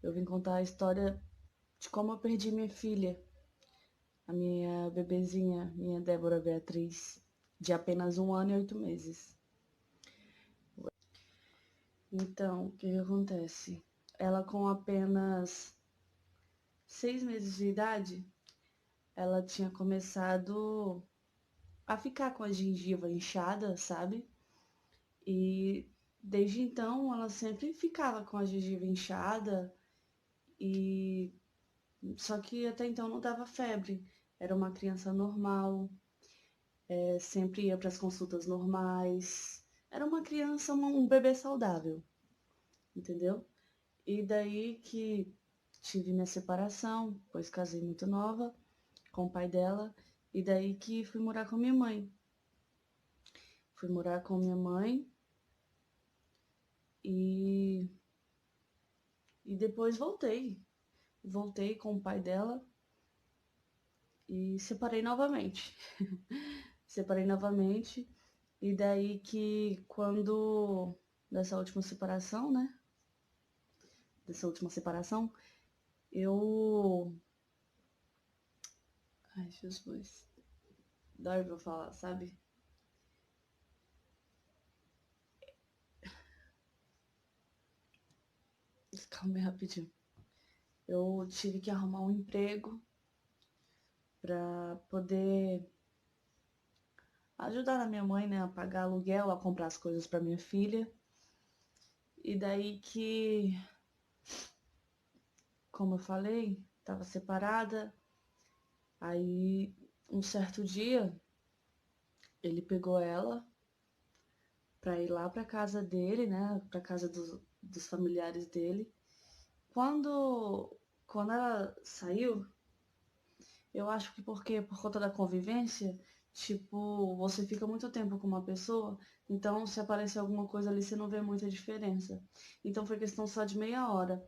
Eu vim contar a história de como eu perdi minha filha, a minha bebezinha, minha Débora Beatriz, de apenas 1 ano e 8 meses. Então, o que que acontece? Ela com apenas 6 meses de idade, ela tinha começado a ficar com a gengiva inchada, sabe? E desde então ela sempre ficava com a gengiva inchada e só que até então não dava febre. Era uma criança normal, sempre ia para as consultas normais. Era uma criança, um bebê saudável, entendeu? E daí que tive minha separação, pois casei muito nova com o pai dela, e daí que fui morar com minha mãe. Fui morar com minha mãe e, e depois voltei. Voltei com o pai dela e separei novamente. Separei novamente, e daí que quando dessa última separação, né? Dessa última separação, eu. Ai, Jesus. Dói pra falar, sabe? Calma aí rapidinho. Eu tive que arrumar um emprego pra poder ajudar a minha mãe, né? A pagar aluguel, a comprar as coisas pra minha filha. E daí que, como eu falei, tava separada. Aí, um certo dia, ele pegou ela para ir lá para casa dele, né, para casa dos familiares dele. Quando quando ela saiu, eu acho que porque por conta da convivência, tipo, você fica muito tempo com uma pessoa, então se aparecer alguma coisa ali, você não vê muita diferença. Então foi questão só de meia hora.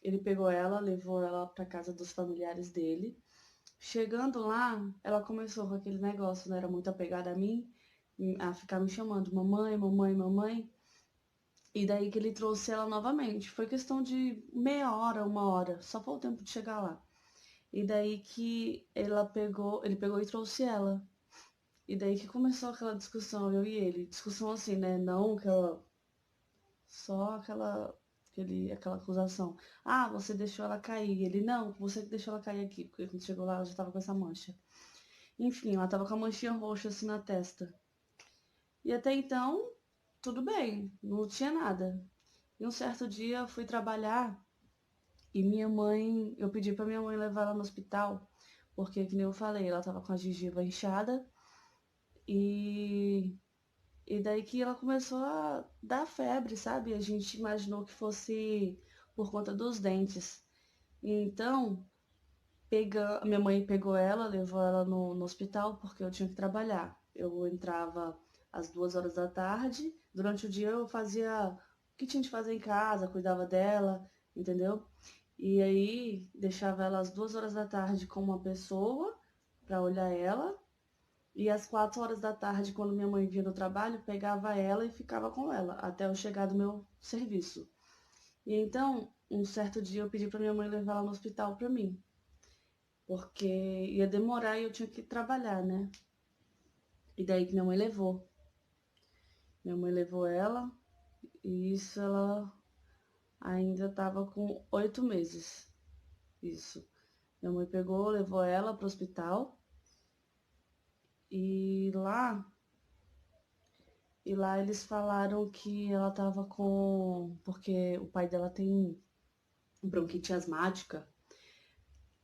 Ele pegou ela, levou ela para casa dos familiares dele. Chegando lá, ela começou com aquele negócio, né? Era muito apegada a mim, a ficar me chamando mamãe, mamãe, mamãe. E daí que ele trouxe ela novamente. Foi questão de meia hora, 1 hora, só foi o tempo de chegar lá. E daí que ele pegou e trouxe ela. E daí que começou aquela discussão, eu e ele. Discussão assim, né? Não aquela. Só aquela acusação. Ah, você deixou ela cair. Ele, não, você que deixou ela cair aqui. Porque quando chegou lá, ela já tava com essa mancha. Enfim, ela tava com a manchinha roxa assim na testa. E até então, tudo bem, não tinha nada. E um certo dia eu fui trabalhar e eu pedi pra minha mãe levar ela no hospital, porque, que nem eu falei, ela tava com a gengiva inchada e, e daí que ela começou a dar febre, sabe? A gente imaginou que fosse por conta dos dentes. E então, minha mãe pegou ela, levou ela no hospital porque eu tinha que trabalhar. Eu entrava às 2 horas da tarde, durante o dia eu fazia o que tinha de fazer em casa, cuidava dela, entendeu? E aí deixava ela às 2 horas da tarde com uma pessoa para olhar ela, e às 4 horas da tarde, quando minha mãe vinha do trabalho, pegava ela e ficava com ela até eu chegar do meu serviço. E então, um certo dia eu pedi para minha mãe levar ela no hospital para mim porque ia demorar e eu tinha que trabalhar, né? E daí que minha mãe levou. Minha mãe levou ela e isso ela ainda tava com 8 meses. Isso. Minha mãe pegou, levou ela pro hospital e lá eles falaram que ela tava com, porque o pai dela tem bronquite asmática.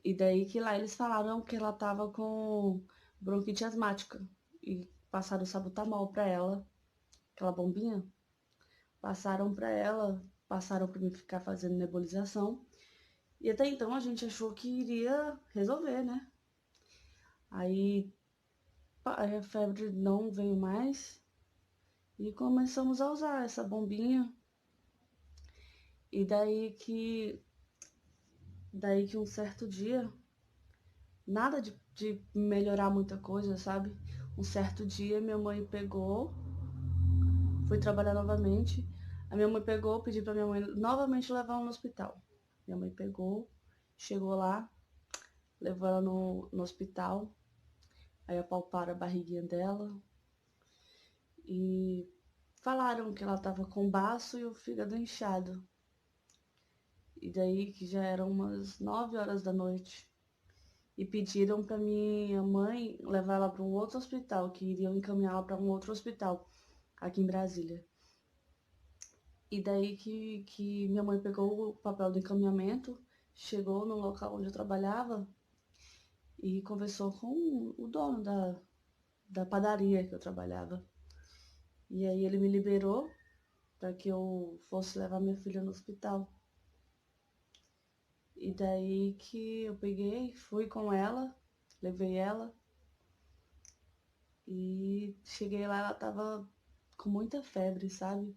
E daí que lá eles falaram que ela tava com bronquite asmática e passaram salbutamol pra ela, aquela bombinha. Passaram para mim ficar fazendo nebulização. E até então a gente achou que iria resolver, né? Aí a febre não veio mais e começamos a usar essa bombinha. E daí que um certo dia, nada de melhorar muita coisa, sabe? Um certo dia minha mãe pegou, foi trabalhar novamente. A minha mãe pegou, pedi pra minha mãe novamente levar ela no hospital. Minha mãe pegou, chegou lá, levou ela no hospital, aí apalparam a barriguinha dela e falaram que ela tava com o baço e o fígado inchado. E daí que já eram umas 9 horas da noite. E pediram para minha mãe levar ela para um outro hospital, que iriam encaminhá-la para um outro hospital aqui em Brasília. E daí que minha mãe pegou o papel do encaminhamento, chegou no local onde eu trabalhava e conversou com o dono da padaria que eu trabalhava. E aí ele me liberou para que eu fosse levar minha filha no hospital. E daí que eu peguei, fui com ela, levei ela e cheguei lá, ela tava com muita febre, sabe?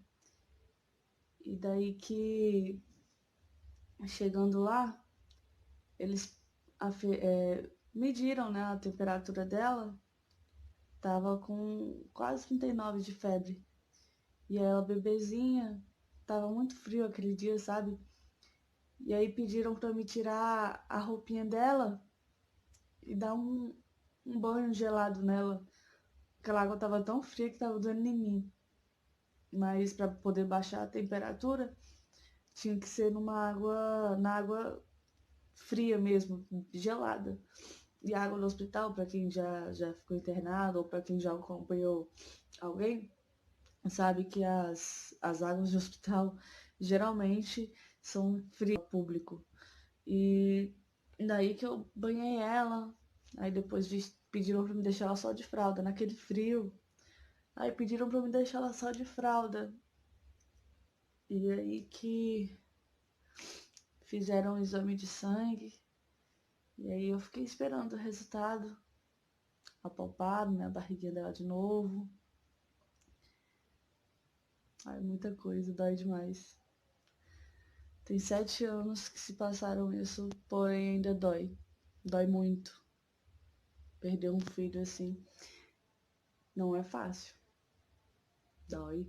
E daí que chegando lá, eles mediram, né, a temperatura dela, tava com quase 39 de febre. E ela, bebezinha, tava muito frio aquele dia, sabe? E aí pediram pra me tirar a roupinha dela e dar um banho gelado nela. Aquela água tava tão fria que tava doendo em mim. Mas para poder baixar a temperatura, tinha que ser na água fria mesmo, gelada. E a água do hospital, para quem já ficou internado ou para quem já acompanhou alguém, sabe que as águas de hospital geralmente são frias ao público. E daí que eu banhei ela, aí depois pediram para me deixar ela só de fralda, naquele frio. Aí pediram para me deixar ela só de fralda. E aí que fizeram um exame de sangue. E aí eu fiquei esperando o resultado. Apalparam minha barriguinha dela de novo. Ai, muita coisa, dói demais. Tem 7 anos que se passaram isso, porém ainda dói. Dói muito. Perder um filho assim não é fácil. Dói.